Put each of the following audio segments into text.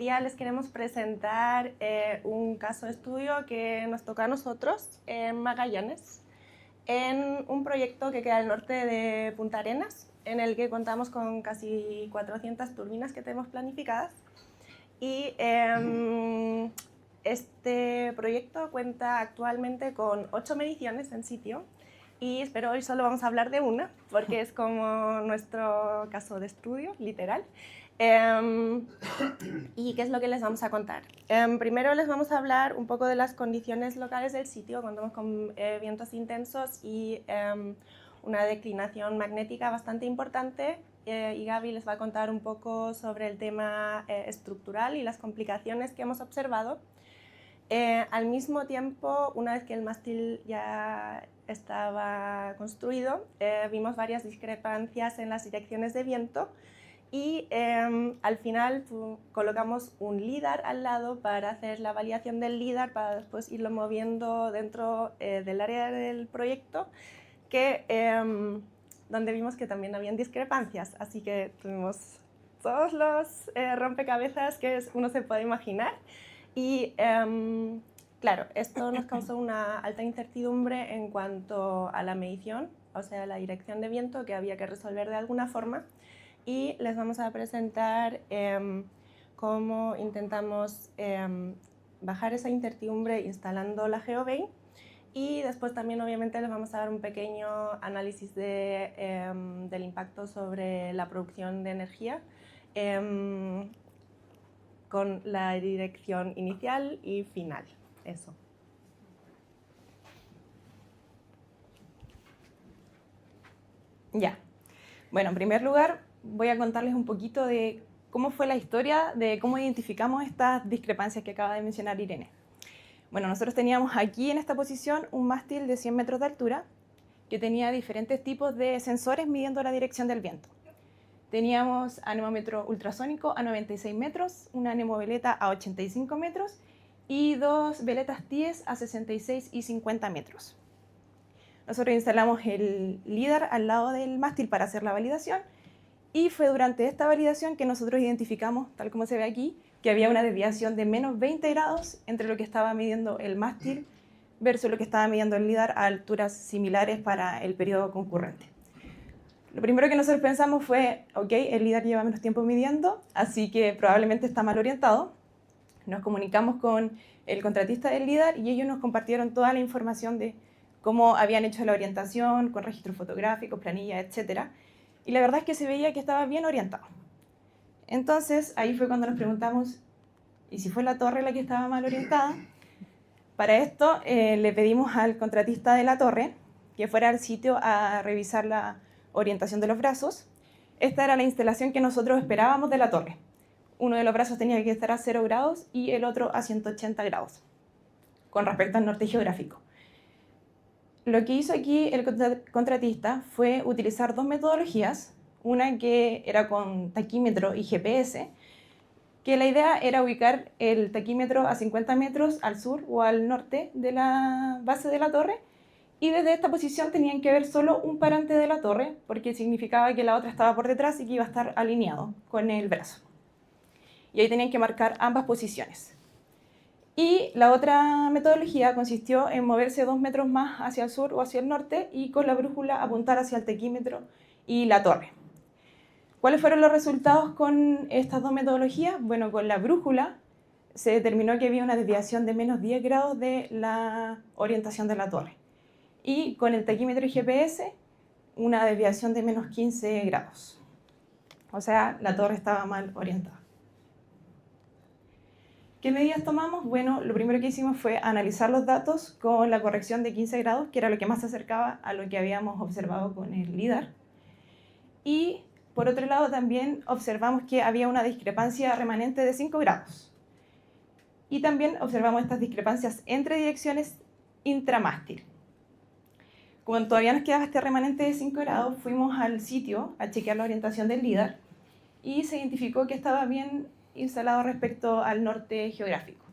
día les queremos presentar un caso de estudio que nos toca a nosotros en Magallanes, en un proyecto que queda al norte de Punta Arenas, en el que contamos con casi 400 turbinas que tenemos planificadas. Y este proyecto cuenta actualmente con 8 mediciones en sitio, y espero hoy solo vamos a hablar de una, porque es como nuestro caso de estudio, literal. ¿Y qué es lo que les vamos a contar? Primero les vamos a hablar un poco de las condiciones locales del sitio. Contamos con vientos intensos y una declinación magnética bastante importante, y Gaby les va a contar un poco sobre el tema estructural y las complicaciones que hemos observado. Al mismo tiempo, una vez que el mástil ya estaba construido, vimos varias discrepancias en las direcciones de viento, y al final colocamos un LIDAR al lado para hacer la validación del LIDAR, para después irlo moviendo dentro del área del proyecto, donde vimos que también habían discrepancias. Así que tuvimos todos los rompecabezas que uno se puede imaginar. Y claro, esto nos causó una alta incertidumbre en cuanto a la medición, o sea, la dirección de viento, que había que resolver de alguna forma. Y les vamos a presentar cómo intentamos bajar esa incertidumbre instalando la GeoBay, y después también obviamente les vamos a dar un pequeño análisis del impacto sobre la producción de energía con la dirección inicial y final. Eso. Ya. Bueno, en primer lugar, voy a contarles un poquito de cómo fue la historia de cómo identificamos estas discrepancias que acaba de mencionar Irene. Bueno, nosotros teníamos aquí en esta posición un mástil de 100 metros de altura que tenía diferentes tipos de sensores midiendo la dirección del viento. Teníamos anemómetro ultrasónico a 96 metros, una anemoveleta a 85 metros y 2 veletas TIES a 66 y 50 metros. Nosotros instalamos el LIDAR al lado del mástil para hacer la validación, y fue durante esta validación que nosotros identificamos, tal como se ve aquí, que había una desviación de menos 20 grados entre lo que estaba midiendo el mástil versus lo que estaba midiendo el LIDAR a alturas similares para el periodo concurrente. Lo primero que nosotros pensamos fue, ok, el LIDAR lleva menos tiempo midiendo, así que probablemente está mal orientado. Nos comunicamos con el contratista del LIDAR y ellos nos compartieron toda la información de cómo habían hecho la orientación, con registros fotográficos, planillas, etc. Y la verdad es que se veía que estaba bien orientado. Entonces, ahí fue cuando nos preguntamos, ¿y si fue la torre la que estaba mal orientada? Para esto, le pedimos al contratista de la torre que fuera al sitio a revisar la orientación de los brazos. Esta era la instalación que nosotros esperábamos de la torre. Uno de los brazos tenía que estar a 0 grados y el otro a 180 grados, con respecto al norte geográfico. Lo que hizo aquí el contratista fue utilizar dos metodologías, una que era con taquímetro y GPS, que la idea era ubicar el taquímetro a 50 metros al sur o al norte de la base de la torre, y desde esta posición tenían que ver solo un parante de la torre, porque significaba que la otra estaba por detrás y que iba a estar alineado con el brazo. Y ahí tenían que marcar ambas posiciones. Y la otra metodología consistió en moverse 2 metros más hacia el sur o hacia el norte y con la brújula apuntar hacia el taquímetro y la torre. ¿Cuáles fueron los resultados con estas dos metodologías? Bueno, con la brújula se determinó que había una desviación de menos 10 grados de la orientación de la torre. Y con el taquímetro y GPS, una desviación de menos 15 grados. O sea, la torre estaba mal orientada. ¿Qué medidas tomamos? Bueno, lo primero que hicimos fue analizar los datos con la corrección de 15 grados, que era lo que más se acercaba a lo que habíamos observado con el LIDAR. Y por otro lado también observamos que había una discrepancia remanente de 5 grados. Y también observamos estas discrepancias entre direcciones intramástil. Como todavía nos quedaba este remanente de 5 grados, fuimos al sitio a chequear la orientación del LIDAR y se identificó que estaba bien instalado respecto al norte geográfico.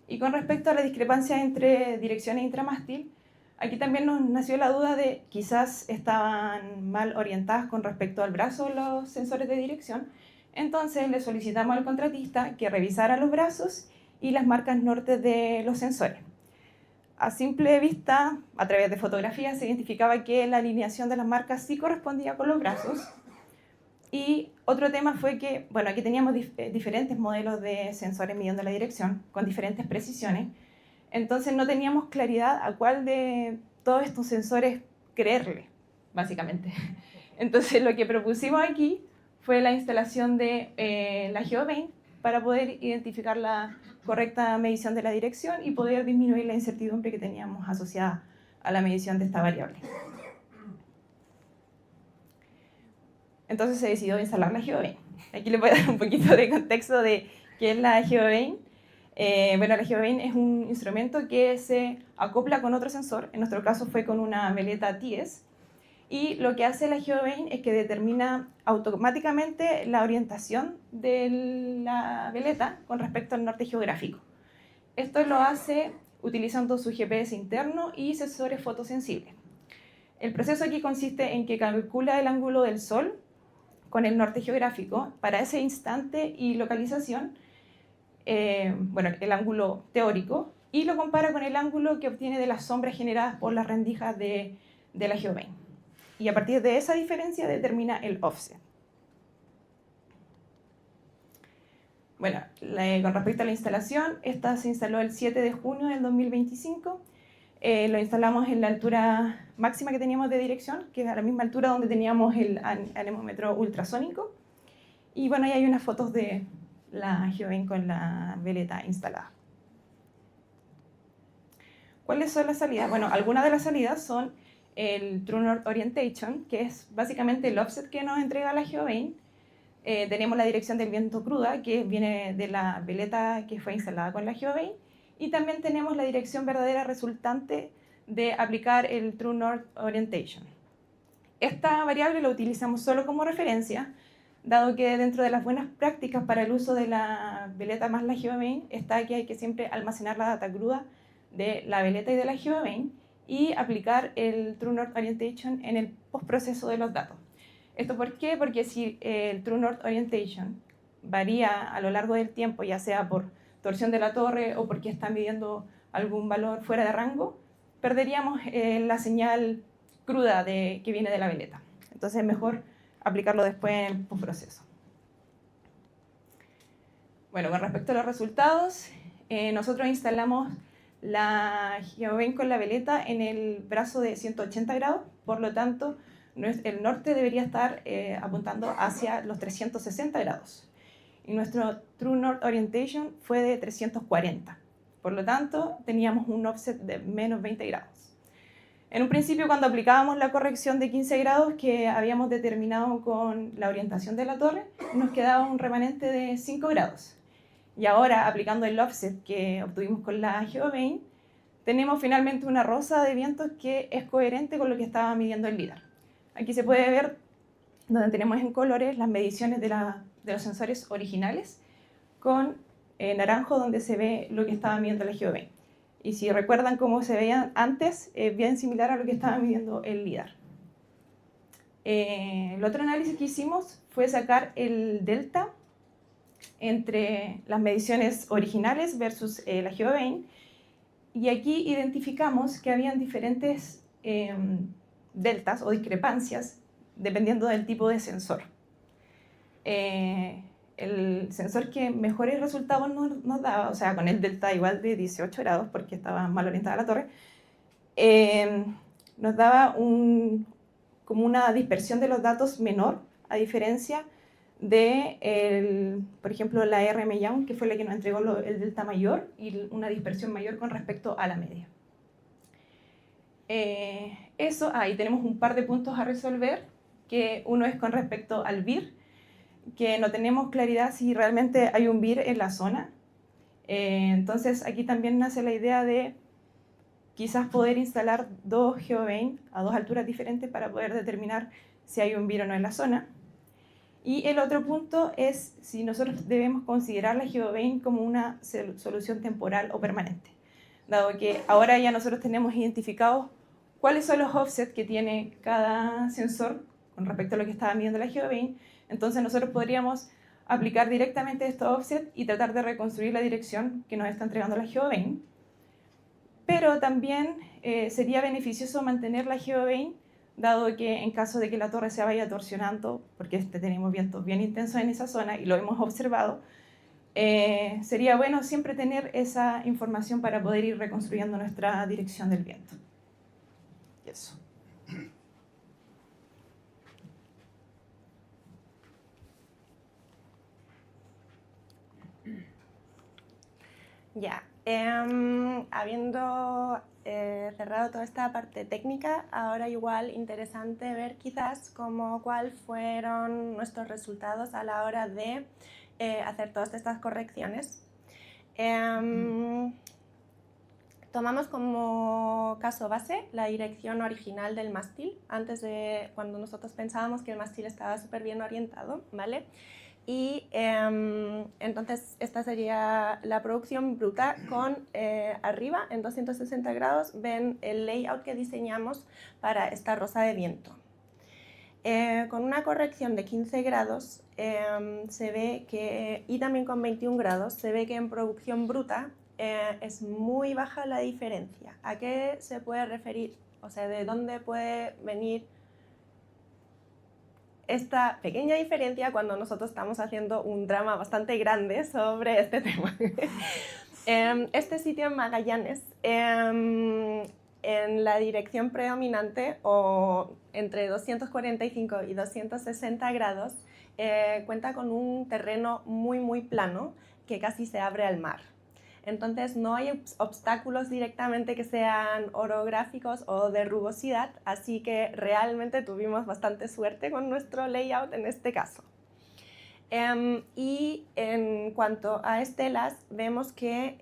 Y con respecto a la discrepancia entre direcciones intramástil, aquí también nos nació la duda de quizás estaban mal orientadas con respecto al brazo los sensores de dirección, Entonces le solicitamos al contratista que revisara los brazos y las marcas norte de los sensores. A simple vista, a través de fotografías, se identificaba que la alineación de las marcas sí correspondía con los brazos. Y otro tema fue que, bueno, aquí teníamos diferentes modelos de sensores midiendo la dirección con diferentes precisiones. Entonces no teníamos claridad a cuál de todos estos sensores creerle, básicamente. Entonces lo que propusimos aquí fue la instalación de la GeoBane para poder identificar la correcta medición de la dirección y poder disminuir la incertidumbre que teníamos asociada a la medición de esta variable. Entonces se decidió instalar la GeoBane. Aquí les voy a dar un poquito de contexto de qué es la GeoBane. Bueno, la GeoBane es un instrumento que se acopla con otro sensor, en nuestro caso fue con una veleta TIES, y lo que hace la GeoBane es que determina automáticamente la orientación de la veleta con respecto al norte geográfico. Esto lo hace utilizando su GPS interno y sensores fotosensibles. El proceso aquí consiste en que calcula el ángulo del Sol con el norte geográfico para ese instante y localización, bueno, el ángulo teórico, y lo compara con el ángulo que obtiene de las sombras generadas por las rendijas de la GeoBane. Y a partir de esa diferencia determina el offset. Bueno, con respecto a la instalación, esta se instaló el 7 de junio del 2025. Lo instalamos en la altura máxima que teníamos de dirección, que es a la misma altura donde teníamos el anemómetro ultrasónico. Y bueno, ahí hay unas fotos de la GeoBane con la veleta instalada. ¿Cuáles son las salidas? Bueno, algunas de las salidas son el True North Orientation, que es básicamente el offset que nos entrega la GeoBane. Tenemos la dirección del viento cruda, que viene de la veleta que fue instalada con la GeoBane. Y también tenemos la dirección verdadera resultante de aplicar el True North Orientation. Esta variable la utilizamos solo como referencia, dado que dentro de las buenas prácticas para el uso de la veleta más la GeoBane está que hay que siempre almacenar la data cruda de la veleta y de la GeoBane y aplicar el True North Orientation en el postproceso de los datos. ¿Esto por qué? Porque si el True North Orientation varía a lo largo del tiempo, ya sea por torsión de la torre o porque está midiendo algún valor fuera de rango, perderíamos la señal cruda que viene de la veleta. Entonces es mejor aplicarlo después en el postproceso. Bueno, con respecto a los resultados, nosotros instalamos la GeoBane con la veleta en el brazo de 180 grados, por lo tanto, el norte debería estar apuntando hacia los 360 grados. Y nuestro True North Orientation fue de 340. Por lo tanto, teníamos un offset de menos 20 grados. En un principio, cuando aplicábamos la corrección de 15 grados que habíamos determinado con la orientación de la torre, nos quedaba un remanente de 5 grados. Y ahora, aplicando el offset que obtuvimos con la GeoBane, tenemos finalmente una rosa de vientos que es coherente con lo que estaba midiendo el LIDAR. Aquí se puede ver, donde tenemos en colores, las mediciones de los sensores originales, con naranjo donde se ve lo que estaba midiendo la GeoBane. Y si recuerdan cómo se veían antes, es bien similar a lo que estaba midiendo el LIDAR. El otro análisis que hicimos fue sacar el delta entre las mediciones originales versus la GeoBane, y aquí identificamos que habían diferentes deltas o discrepancias dependiendo del tipo de sensor. El sensor que mejores resultados nos daba, o sea, con el delta igual de 18 grados, porque estaba mal orientada la torre, nos daba como una dispersión de los datos menor, a diferencia de, por ejemplo, la RM Young, que fue la que nos entregó el delta mayor y una dispersión mayor con respecto a la media. Y tenemos un par de puntos a resolver, que uno es con respecto al VIR, que no tenemos claridad si realmente hay un VIR en la zona. Entonces aquí también nace la idea de quizás poder instalar dos GeoBane a dos alturas diferentes para poder determinar si hay un VIR o no en la zona. Y el otro punto es si nosotros debemos considerar la GeoBane como una solución temporal o permanente, dado que ahora ya nosotros tenemos identificados cuáles son los offsets que tiene cada sensor con respecto a lo que estaba midiendo la GeoBane. Entonces nosotros podríamos aplicar directamente estos offset y tratar de reconstruir la dirección que nos está entregando la GeoBane. Pero también sería beneficioso mantener la GeoBane, dado que en caso de que la torre se vaya torsionando, porque tenemos vientos bien intensos en esa zona y lo hemos observado, sería bueno siempre tener esa información para poder ir reconstruyendo nuestra dirección del viento. Y eso. Ya, habiendo cerrado toda esta parte técnica, ahora igual interesante ver quizás cuáles fueron nuestros resultados a la hora de hacer todas estas correcciones. Tomamos como caso base la dirección original del mástil, antes de cuando nosotros pensábamos que el mástil estaba súper bien orientado, ¿vale? Y entonces esta sería la producción bruta con arriba en 260 grados ven el layout que diseñamos para esta rosa de viento. Con una corrección de 15 grados se ve que, y también con 21 grados, se ve que en producción bruta es muy baja la diferencia. ¿A qué se puede referir? O sea, ¿de dónde puede venir esta pequeña diferencia cuando nosotros estamos haciendo un drama bastante grande sobre este tema? Este sitio en Magallanes, en la dirección predominante, o entre 245 y 260 grados, cuenta con un terreno muy plano que casi se abre al mar. Entonces no hay obstáculos directamente que sean orográficos o de rugosidad, así que realmente tuvimos bastante suerte con nuestro layout en este caso. Y en cuanto a estelas, vemos que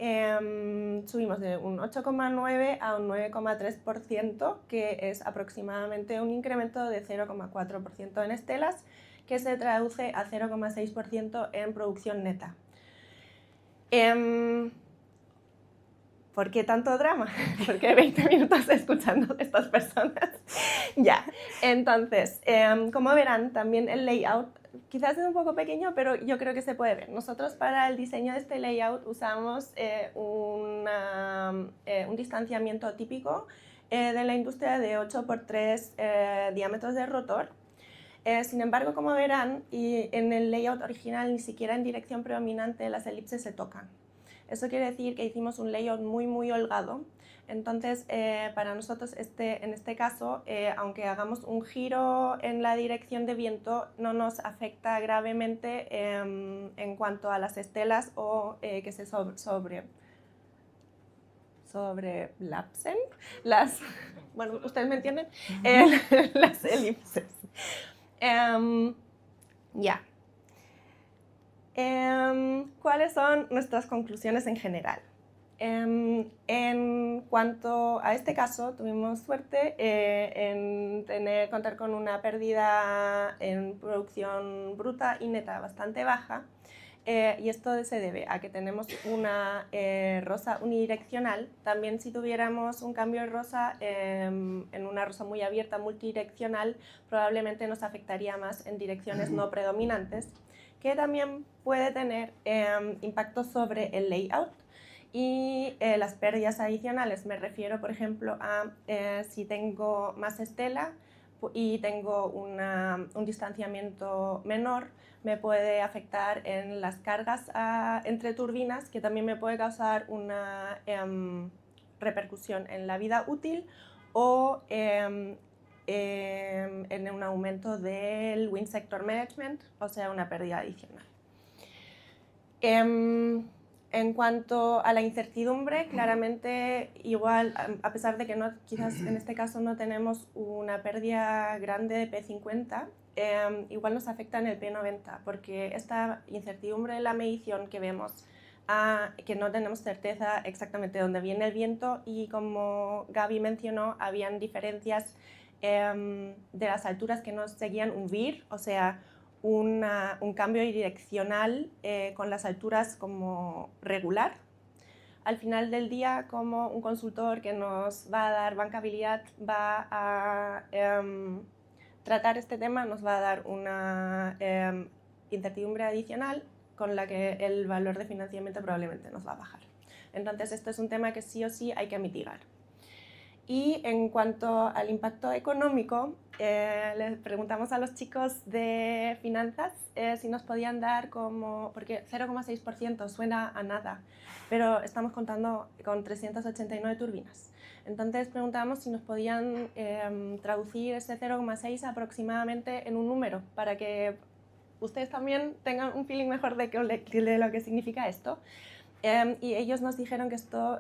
subimos de un 8,9 a un 9,3%, que es aproximadamente un incremento de 0,4% en estelas, que se traduce a 0,6% en producción neta. ¿Por qué tanto drama? ¿Por qué 20 minutos escuchando a estas personas? Ya, entonces, como verán, también el layout quizás es un poco pequeño, pero yo creo que se puede ver. Nosotros para el diseño de este layout usamos un distanciamiento típico de la industria de 8×3 diámetros de rotor. Sin embargo, como verán, y en el layout original ni siquiera en dirección predominante las elipses se tocan. Eso quiere decir que hicimos un layout muy holgado. Entonces, para nosotros en este caso, aunque hagamos un giro en la dirección de viento, no nos afecta gravemente en cuanto a las estelas o que se sobrelapsen las, bueno, ustedes me entienden, las elipses. Ya. ¿Cuáles son nuestras conclusiones en general? En cuanto a este caso, tuvimos suerte en contar con una pérdida en producción bruta y neta bastante baja, y esto se debe a que tenemos una rosa unidireccional. También si tuviéramos un cambio de rosa en una rosa muy abierta multidireccional, probablemente nos afectaría más en direcciones no predominantes, que también puede tener impacto sobre el layout y las pérdidas adicionales. Me refiero, por ejemplo, a si tengo más estela y tengo un distanciamiento menor, me puede afectar en las cargas entre turbinas, que también me puede causar una repercusión en la vida útil o en un aumento del wind sector management, o sea, una pérdida adicional. En cuanto a la incertidumbre, claramente igual, a pesar de que quizás en este caso no tenemos una pérdida grande de P50, igual nos afecta en el P90, porque esta incertidumbre de la medición que vemos, que no tenemos certeza exactamente de dónde viene el viento, y como Gaby mencionó, habían diferencias de las alturas que nos seguían un VIR, o sea, un cambio direccional con las alturas como regular. Al final del día, como un consultor que nos va a dar bancabilidad va a tratar este tema, nos va a dar incertidumbre adicional con la que el valor de financiamiento probablemente nos va a bajar. Entonces, esto es un tema que sí o sí hay que mitigar. Y en cuanto al impacto económico, les preguntamos a los chicos de finanzas si nos podían dar como, porque 0,6% suena a nada, pero estamos contando con 389 turbinas. Entonces preguntábamos si nos podían traducir ese 0,6 aproximadamente en un número, para que ustedes también tengan un feeling mejor de lo que significa esto. Y ellos nos dijeron que esto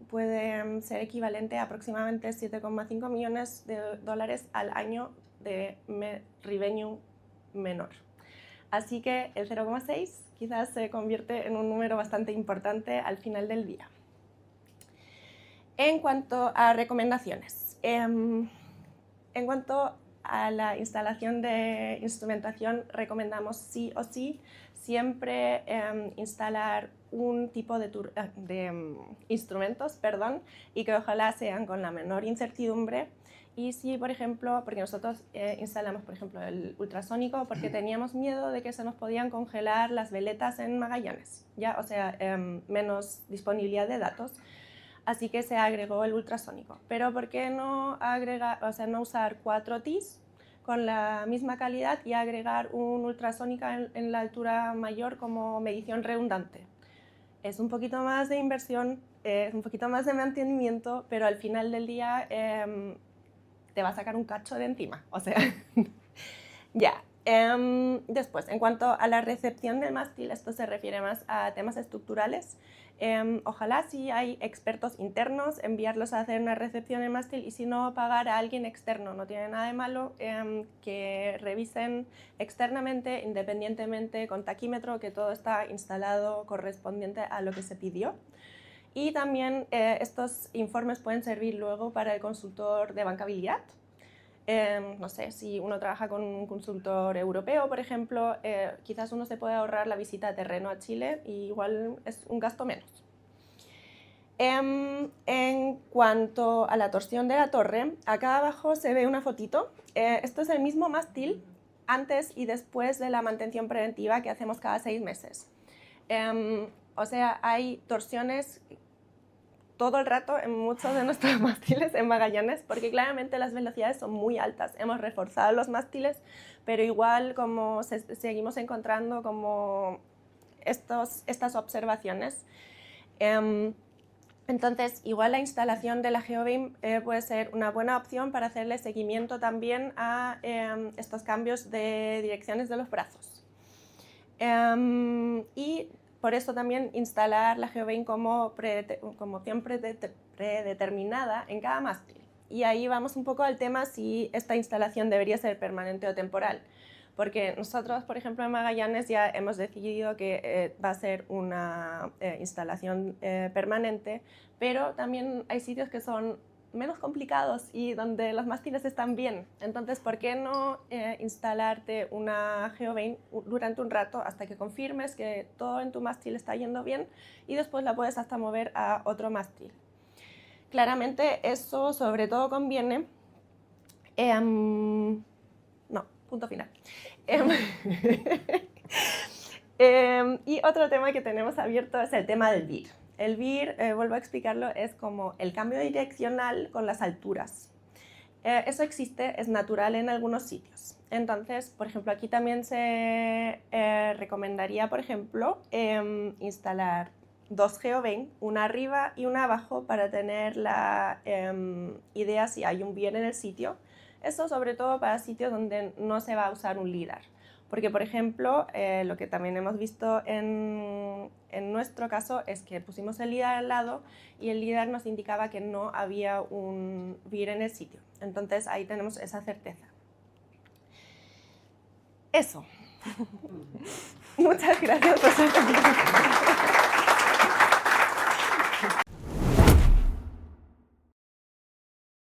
puede ser equivalente a aproximadamente 7,5 millones de dólares al año de revenue menor. Así que el 0,6 quizás se convierte en un número bastante importante al final del día. En cuanto a recomendaciones, en cuanto a la instalación de instrumentación, recomendamos sí o sí siempre instalar un tipo de instrumentos, y que ojalá sean con la menor incertidumbre. Y si, por ejemplo, porque nosotros instalamos, por ejemplo, el ultrasónico porque teníamos miedo de que se nos podían congelar las veletas en Magallanes, ¿ya? O sea, menos disponibilidad de datos. Así que se agregó el ultrasónico. Pero ¿por qué no no usar 4 TIS con la misma calidad y agregar un ultrasónico en la altura mayor como medición redundante? Es un poquito más de inversión, es un poquito más de mantenimiento, pero al final del día te va a sacar un cacho de encima. O sea, ya. Después, en cuanto a la recepción del mástil, esto se refiere más a temas estructurales. Ojalá si hay expertos internos, enviarlos a hacer una recepción en mástil, y si no, pagar a alguien externo. No tiene nada de malo que revisen externamente, independientemente, con taquímetro, que todo está instalado correspondiente a lo que se pidió. Y también estos informes pueden servir luego para el consultor de bancabilidad. No sé, si uno trabaja con un consultor europeo, por ejemplo, quizás uno se puede ahorrar la visita a terreno a Chile y igual es un gasto menos. En cuanto a la torsión de la torre, acá abajo se ve una fotito. Esto es el mismo mástil antes y después de la mantención preventiva que hacemos cada 6 meses. O sea, hay torsiones todo el rato en muchos de nuestros mástiles en Magallanes, porque claramente las velocidades son muy altas. Hemos reforzado los mástiles, pero igual como seguimos encontrando como estas observaciones. Entonces, igual la instalación de la GeoBeam puede ser una buena opción para hacerle seguimiento también a estos cambios de direcciones de los brazos. Y por eso también instalar la GeoBeam como opción predeterminada en cada mástil. Y ahí vamos un poco al tema si esta instalación debería ser permanente o temporal. Porque nosotros, por ejemplo, en Magallanes ya hemos decidido que va a ser una instalación permanente, pero también hay sitios que son menos complicados y donde los mástiles están bien. Entonces, ¿por qué no instalarte una GeoBeam durante un rato hasta que confirmes que todo en tu mástil está yendo bien y después la puedes hasta mover a otro mástil? Claramente eso sobre todo conviene... no, punto final. Y otro tema que tenemos abierto es el tema del VIR. El VIR, vuelvo a explicarlo, es como el cambio direccional con las alturas. Eso existe, es natural en algunos sitios. Entonces, por ejemplo, aquí también se recomendaría, por ejemplo, instalar 2 GeoBeam, una arriba y una abajo, para tener la idea si hay un VIR en el sitio. Eso sobre todo para sitios donde no se va a usar un LiDAR. Porque, por ejemplo, lo que también hemos visto en nuestro caso es que pusimos el LiDAR al lado y el LiDAR nos indicaba que no había un VIR en el sitio. Entonces, ahí tenemos esa certeza. Eso. Muchas gracias por su atención.